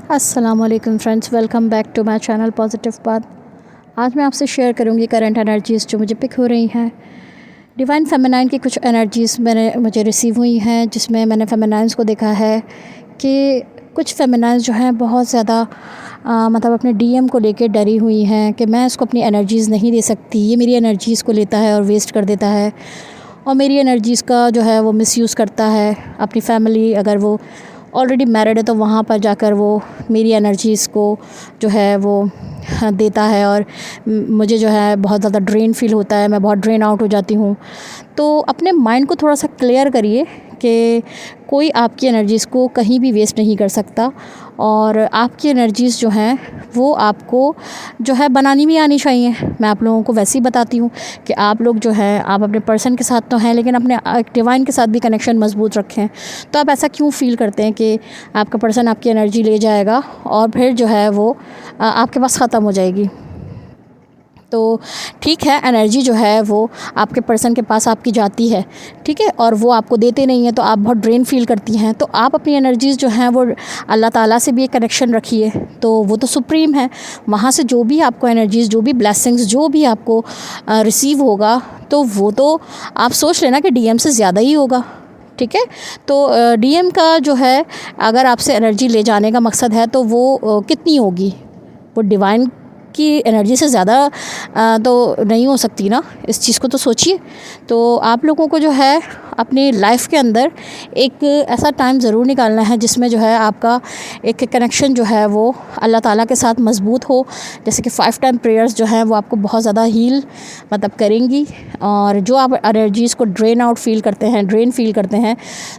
अस्सलाम वालेकुम friends, welcome back to my channel positive path. आज मैं आपसे शेयर करूंगी करंट एनर्जीज़ जो मुझे पिक हो रही हैं। डिवाइन फेमिनाइन की कुछ एनर्जीज़ मुझे रिसीव हुई हैं, जिसमें मैंने फेमिनाइंस को देखा है कि कुछ फेमिनाइंस जो हैं बहुत ज़्यादा मतलब अपने डीएम को लेके डरी हुई हैं कि मैं इसको अपनी एनर्जीज़ नहीं दे सकती, ये मेरी एनर्जीज़ को लेता है और वेस्ट कर देता है और मेरी एनर्जीज़ का जो है वो मिसयूज़ करता है। अपनी फैमिली, अगर वो ऑलरेडी मैरिड है तो वहाँ पर जाकर वो मेरी एनर्जीज़ को जो है वो देता है और मुझे जो है बहुत ज़्यादा ड्रेन फ़ील होता है, मैं बहुत ड्रेन आउट हो जाती हूँ। तो अपने माइंड को थोड़ा सा क्लियर करिए कि कोई आपकी एनर्जीज़ को कहीं भी वेस्ट नहीं कर सकता और आपकी एनर्जीज़ जो हैं वो आपको जो है बनानी भी आनी चाहिए। मैं आप लोगों को वैसे ही बताती हूँ कि आप लोग जो हैं, आप अपने पर्सन के साथ तो हैं लेकिन अपने डिवाइन के साथ भी कनेक्शन मज़बूत रखें। तो आप ऐसा क्यों फ़ील करते हैं कि आपका पर्सन आपकी एनर्जी ले जाएगा और फिर जो है वो आपके पास ख़त्म हो जाएगी। तो ठीक है, एनर्जी जो है वो आपके पर्सन के पास आपकी जाती है, ठीक है, और वो आपको देते नहीं हैं तो आप बहुत ड्रेन फ़ील करती हैं। तो आप अपनी एनर्जीज़ जो हैं वो अल्लाह ताला से भी एक कनेक्शन रखिए, तो वो तो सुप्रीम है। वहाँ से जो भी आपको एनर्जीज़, जो भी ब्लेसिंग्स, जो भी आपको रिसीव होगा तो वो तो आप सोच लेना कि डीएम से ज़्यादा ही होगा, ठीक है। तो डीएम का जो है, अगर आपसे एनर्जी ले जाने का मकसद है तो वो कितनी होगी, वो डिवाइन की एनर्जी से ज़्यादा तो नहीं हो सकती ना, इस चीज़ को तो सोचिए। तो आप लोगों को जो है अपनी लाइफ के अंदर एक ऐसा टाइम ज़रूर निकालना है जिसमें जो है आपका एक कनेक्शन जो है वो अल्लाह ताला के साथ मज़बूत हो। जैसे कि 5 टाइम प्रेयर्स जो हैं वो आपको बहुत ज़्यादा हील मतलब करेंगी और जो आप एनर्जीज़ को ड्रेन आउट फ़ील करते हैं, ड्रेन फ़ील करते हैं,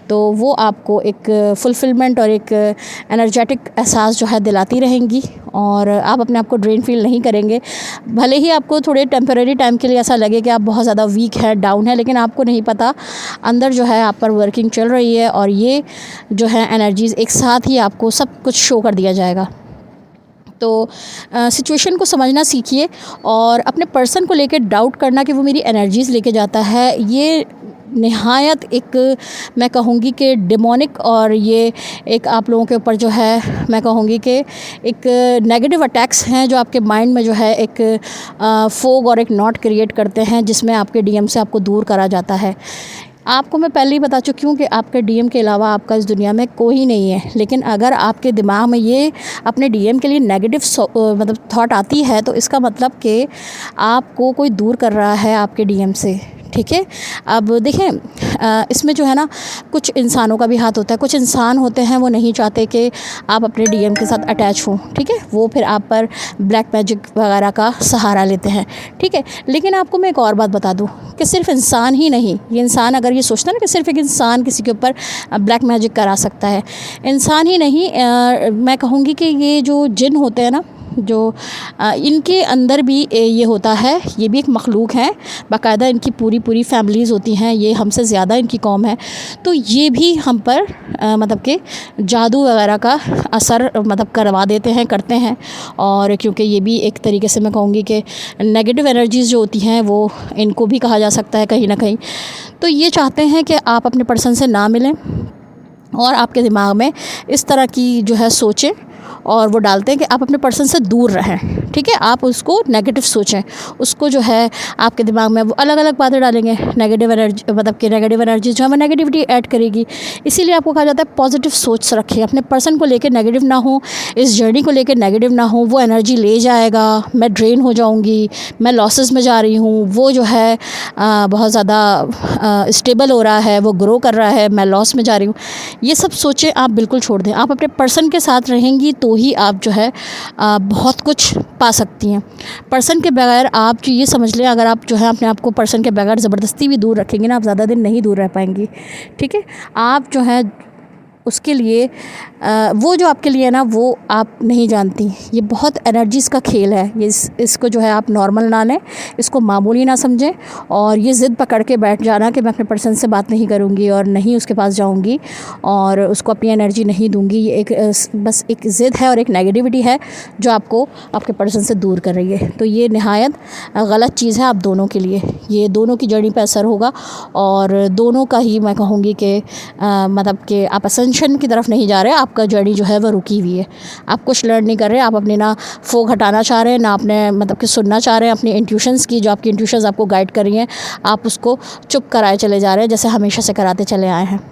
तो वो आपको एक फुलफ़िलमेंट और एक एनर्जेटिक एहसास जो है दिलाती रहेंगी और आप अपने आप को ड्रेन फ़ील नहीं करेंगे। भले ही आपको थोड़े टेम्परेरी टाइम के लिए ऐसा लगे कि आप बहुत ज़्यादा वीक है, डाउन है, लेकिन आपको नहीं पता अंदर जो है आप पर वर्किंग चल रही है और ये जो है एनर्जीज़ एक साथ ही आपको सब कुछ शो कर दिया जाएगा। तो सिचुएशन को समझना सीखिए और अपने पर्सन को लेकर डाउट करना कि वो मेरी एनर्जीज़ लेके जाता है, ये निहायत एक, मैं कहूँगी कि डिमोनिक, और ये एक आप लोगों के ऊपर जो है मैं कहूँगी कि एक नेगेटिव अटैक्स हैं जो आपके माइंड में जो है एक फोग और एक नॉट क्रिएट करते हैं जिसमें आपके डीएम से आपको दूर करा जाता है। आपको मैं पहले ही बता चुकी हूँ कि आपके डीएम के अलावा आपका इस दुनिया में कोई नहीं है, लेकिन अगर आपके दिमाग में ये अपने डीएम के लिए नेगेटिव मतलब थॉट आती है तो इसका मतलब कि आपको कोई दूर कर रहा है आपके डीएम से, ठीक है। अब देखें, इसमें जो है ना कुछ इंसानों का भी हाथ होता है। कुछ इंसान होते हैं वो नहीं चाहते कि आप अपने डीएम के साथ अटैच हो, ठीक है, वो फिर आप पर ब्लैक मैजिक वगैरह का सहारा लेते हैं, ठीक है। लेकिन आपको मैं एक और बात बता दूं कि सिर्फ इंसान ही नहीं, ये इंसान अगर ये सोचता है ना कि सिर्फ एक इंसान किसी के ऊपर ब्लैक मैजिक करा सकता है, इंसान ही नहीं, मैं कहूँगी कि ये जो जिन होते हैं ना, जो इनके अंदर भी ये होता है, ये भी एक मखलूक है, बाकायदा इनकी पूरी पूरी फैमिलीज़ होती हैं, ये हमसे ज़्यादा इनकी कौम है, तो ये भी हम पर मतलब कि जादू वगैरह का असर मतलब करवा देते हैं, करते हैं। और क्योंकि ये भी एक तरीके से मैं कहूँगी कि नेगेटिव एनर्जीज़ जो होती हैं वो इनको भी कहा जा सकता है कहीं ना कहीं। तो ये चाहते हैं कि आप अपने पर्सन से ना मिलें और आपके दिमाग में इस तरह की जो है सोचें और वो डालते हैं कि आप अपने पर्सन से दूर रहें, ठीक है। आप उसको नेगेटिव सोचें, उसको जो है आपके दिमाग में वो अलग अलग बातें डालेंगे, नेगेटिव एनर्जी मतलब कि नेगेटिव एनर्जी जो है वो नेगेटिविटी ऐड करेगी। इसीलिए आपको कहा जाता है पॉजिटिव सोच रखें, अपने पर्सन को लेकर नेगेटिव ना हो, इस जर्नी को लेकर नेगेटिव ना हो। वो एनर्जी ले जाएगा, मैं ड्रेन हो जाऊँगी, मैं लॉसेस में जा रही हूँ, वो जो है बहुत ज़्यादा स्टेबल हो रहा है, वो ग्रो कर रहा है, मैं लॉस में जा रही हूँ। ये सब सोचें आप बिल्कुल छोड़ दें। आप अपने पर्सन के साथ रहेंगी तो ही आप जो है बहुत कुछ पा सकती हैं। पर्सन के बगैर आप जो ये समझ लें, अगर आप जो है अपने आप को पर्सन के बगैर ज़बरदस्ती भी दूर रखेंगे ना, आप ज़्यादा दिन नहीं दूर रह पाएंगी, ठीक है। आप जो है उसके लिए वो जो आपके लिए है ना वो आप नहीं जानती, ये बहुत एनर्जीज़ का खेल है। ये इसको जो है आप नॉर्मल ना लें, इसको मामूली ना समझें और ये ज़िद पकड़ के बैठ जाना कि मैं अपने पर्सन से बात नहीं करूँगी और नहीं उसके पास जाऊँगी और उसको अपनी एनर्जी नहीं दूँगी, ये एक बस एक ज़िद है और एक नेगेटिविटी है जो आपको आपके पर्सन से दूर कर रही है। तो ये निहायत गलत चीज़ है आप दोनों के लिए, ये दोनों की जर्नी पर असर होगा और दोनों का ही मैं कहूँगी कि मतलब कि आप असेंशियल टेंशन की तरफ नहीं जा रहे, आपका जर्नी जो है वो रुकी हुई है, आप कुछ लर्न नहीं कर रहे, आप अपने ना फोग हटाना चाह रहे हैं, ना अपने मतलब कि सुनना चाह रहे हैं अपनी इंट्यूशंस की, जो आपकी इंट्यूशंस आपको गाइड कर रही हैं, आप उसको चुप कराए चले जा रहे हैं जैसे हमेशा से कराते चले आए हैं।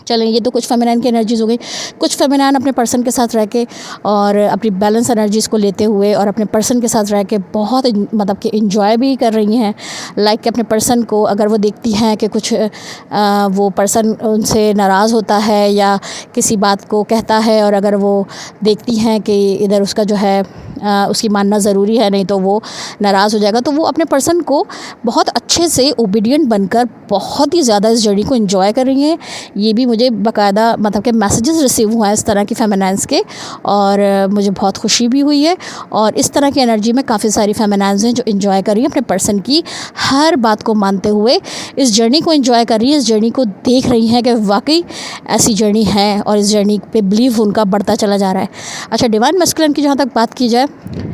चलें, ये तो कुछ फेमिनाइन की एनर्जीज़ हो गई। कुछ फेमिनाइन अपने पर्सन के साथ रह के और अपनी बैलेंस एनर्जीज़ को लेते हुए और अपने पर्सन के साथ रह के बहुत मतलब कि इंजॉय भी कर रही हैं। लाइक अपने पर्सन को अगर वो देखती हैं कि कुछ वो पर्सन उनसे नाराज़ होता है या किसी बात को कहता है, और अगर वो देखती हैं कि इधर उसका जो है उसकी मानना ज़रूरी है, नहीं तो वो नाराज़ हो जाएगा, तो वो अपने पर्सन को बहुत अच्छे से ओबीडियंट बनकर बहुत ही ज़्यादा इस जर्नी को एंजॉय कर रही हैं। ये भी मुझे बाकायदा मतलब कि मैसेजेस रिसीव हुआ है इस तरह की फेमिनाइन्स के, और मुझे बहुत खुशी भी हुई है। और इस तरह की एनर्जी में काफ़ी सारी फेमिनाइन्स हैं जो एंजॉय कर रही हैं अपने पर्सन की हर बात को मानते हुए, इस जर्नी को एंजॉय कर रही हैं, इस जर्नी को देख रही हैं कि वाकई ऐसी जर्नी है और इस जर्नी पे बिलीव उनका बढ़ता चला जा रहा है। अच्छा, डिवाइन मैस्कुलिन की जहाँ तक बात की जाए,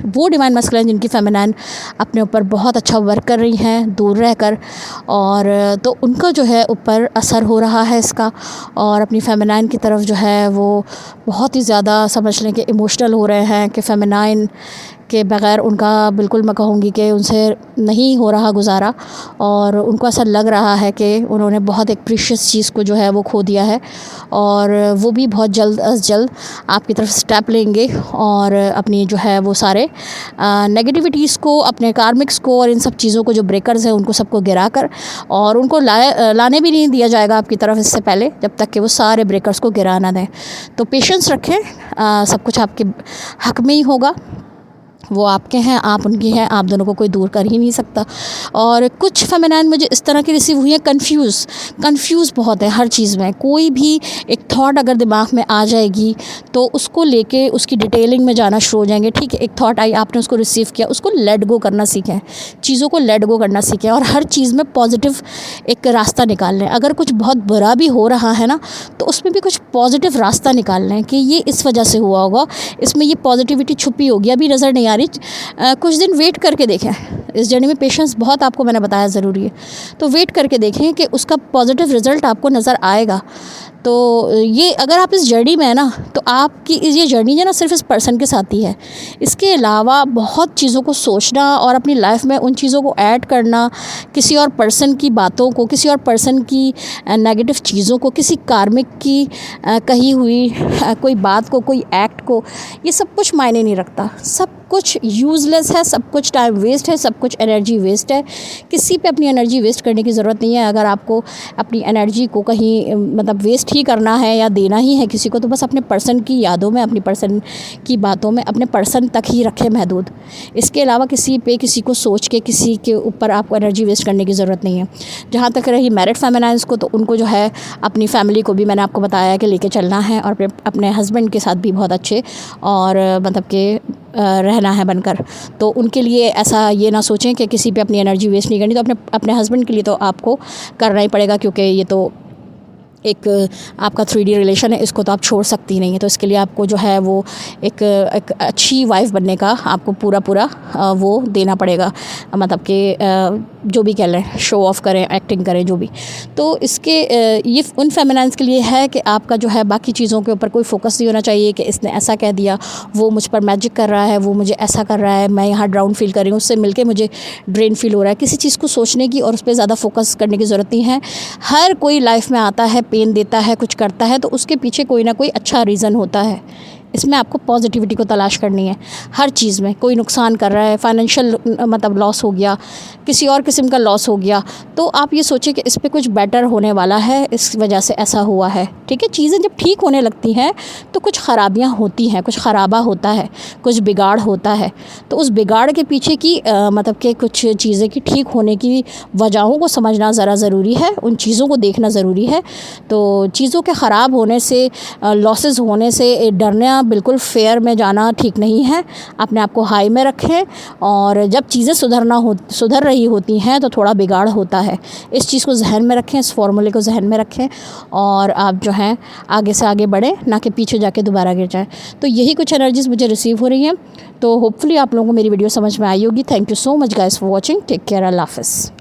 वो डिवाइन मैस्कुलिन जिनकी फेमिनाइन अपने ऊपर बहुत अच्छा वर्क कर रही हैं दूर रहकर, और तो उनका जो है ऊपर असर हो रहा है इसका, और अपनी फेमिनाइन की तरफ जो है वो बहुत ही ज़्यादा समझ लें कि इमोशनल हो रहे हैं कि फेमिनाइन के बग़ैर उनका बिल्कुल मैं कहूँगी कि उनसे नहीं हो रहा गुजारा, और उनको ऐसा लग रहा है कि उन्होंने बहुत एक प्रीशियस चीज़ को जो है वो खो दिया है, और वो भी बहुत जल्द अज जल्द आपकी तरफ स्टेप लेंगे और अपनी जो है वो सारे नेगेटिविटीज़ को, अपने कार्मिक्स को और इन सब चीज़ों को जो ब्रेकर्स हैं उनको सबको गिरा कर, और उनको लाने भी नहीं दिया जाएगा आपकी तरफ इससे पहले, जब तक कि वो सारे ब्रेकर्स को गिरा ना दें। तो पेशेंस रखें, सब कुछ आपके हक़ में ही होगा। वो आपके हैं, आप उनकी हैं, आप दोनों को कोई दूर कर ही नहीं सकता। और कुछ फेमिनाइन मुझे इस तरह की रिसीव हुई है कंफ्यूज बहुत है हर चीज़ में। कोई भी एक थॉट अगर दिमाग में आ जाएगी तो उसको लेके उसकी डिटेलिंग में जाना शुरू हो जाएंगे। ठीक है, एक थॉट आई, आपने उसको रिसीव किया, उसको लेट गो करना सीखें, चीज़ों को लेट गो करना सीखें, और हर चीज़ में पॉजिटिव एक रास्ता निकाल लें। अगर कुछ बहुत बुरा भी हो रहा है ना, तो उसमें भी कुछ पॉजिटिव रास्ता निकाल लें कि ये इस वजह से हुआ होगा, इसमें ये पॉजिटिविटी छुपी होगी, अभी नज़र नहीं आ रही, कुछ दिन वेट करके देखें। इस जर्नी में पेशेंस बहुत आपको मैंने बताया ज़रूरी है, तो वेट करके देखें कि उसका पॉजिटिव रिज़ल्ट आपको नज़र आएगा। तो ये अगर आप इस जर्नी में है ना, तो आपकी ये जर्नी जो ना सिर्फ इस पर्सन के साथ ही है, इसके अलावा बहुत चीज़ों को सोचना और अपनी लाइफ में उन चीज़ों को ऐड करना, किसी और पर्सन की बातों को, किसी और पर्सन की नेगेटिव चीज़ों को, किसी कार्मिक की कही हुई कोई बात को, कोई एक्ट को, ये सब कुछ मायने नहीं रखता। सब कुछ यूज़लेस है, सब कुछ टाइम वेस्ट है, सब कुछ एनर्जी वेस्ट है। किसी पे अपनी एनर्जी वेस्ट करने की ज़रूरत नहीं है। अगर आपको अपनी एनर्जी को कहीं मतलब वेस्ट ही करना है या देना ही है किसी को, तो बस अपने पर्सन की यादों में, अपनी पर्सन की बातों में, अपने पर्सन तक ही रखें महदूद। इसके अलावा किसी पे, किसी को सोच के, किसी के ऊपर आपको एनर्जी वेस्ट करने की ज़रूरत नहीं है। जहाँ तक रही मैरिड फेमिनाइन्स को, तो उनको जो है अपनी फैमिली को भी मैंने आपको बताया कि लेके चलना है, और अपने हस्बैंड के साथ भी बहुत अच्छे और मतलब कि रहना है बनकर। तो उनके लिए ऐसा ये ना सोचें कि किसी पे अपनी एनर्जी वेस्ट नहीं करनी। तो अपने हस्बैंड के लिए तो आपको करना ही पड़ेगा, क्योंकि ये तो एक आपका 3D रिलेशन है, इसको तो आप छोड़ सकती नहीं है। तो इसके लिए आपको जो है वो एक अच्छी वाइफ बनने का आपको पूरा वो देना पड़ेगा, मतलब कि जो भी कह लें, शो ऑफ करें, एक्टिंग करें, जो भी। तो इसके ये उन फेमिनाइन्स के लिए है कि आपका जो है बाकी चीज़ों के ऊपर कोई फोकस नहीं होना चाहिए कि इसने ऐसा कह दिया, वो मुझ पर मैजिक कर रहा है, वो मुझे ऐसा कर रहा है, मैं यहाँ डाउन फील कर रही हूँ, उससे मिलके मुझे ड्रेन फील हो रहा है। किसी चीज़ को सोचने की और उस पर ज़्यादा फोकस करने की ज़रूरत नहीं है। हर कोई लाइफ में आता है, पेन देता है, कुछ करता है, तो उसके पीछे कोई ना कोई अच्छा रीज़न होता है। इसमें आपको पॉजिटिविटी को तलाश करनी है। हर चीज़ में कोई नुकसान कर रहा है, फाइनेंशियल मतलब लॉस हो गया, किसी और किस्म का लॉस हो गया, तो आप ये सोचें कि इस पे कुछ बेटर होने वाला है, इस वजह से ऐसा हुआ है। ठीक है, चीज़ें जब ठीक होने लगती हैं तो कुछ ख़राबियाँ होती हैं, कुछ ख़राबा होता है, कुछ बिगाड़ होता है। तो उस बिगाड़ के पीछे की मतलब कि कुछ चीज़ें की ठीक होने की वजहों को समझना ज़रा ज़रूरी है, उन चीज़ों को देखना ज़रूरी है। तो चीज़ों के ख़राब होने से, लॉसेस होने से डरना, बिल्कुल फेयर में जाना ठीक नहीं है। अपने आप को हाई में रखें, और जब चीज़ें सुधर रही होती हैं तो थोड़ा बिगाड़ होता है। इस चीज़ को जहन में रखें, इस फॉर्मूले को जहन में रखें, और आप जो हैं आगे से आगे बढ़ें, ना कि पीछे जाके दोबारा गिर जाएं। तो यही कुछ एनर्जीज़ मुझे रिसीव हो रही हैं। तो होपफुली आप लोगों को मेरी वीडियो समझ में आई होगी। Thank you so much guys for watching. Take care, अल्लाह हाफ़िज़।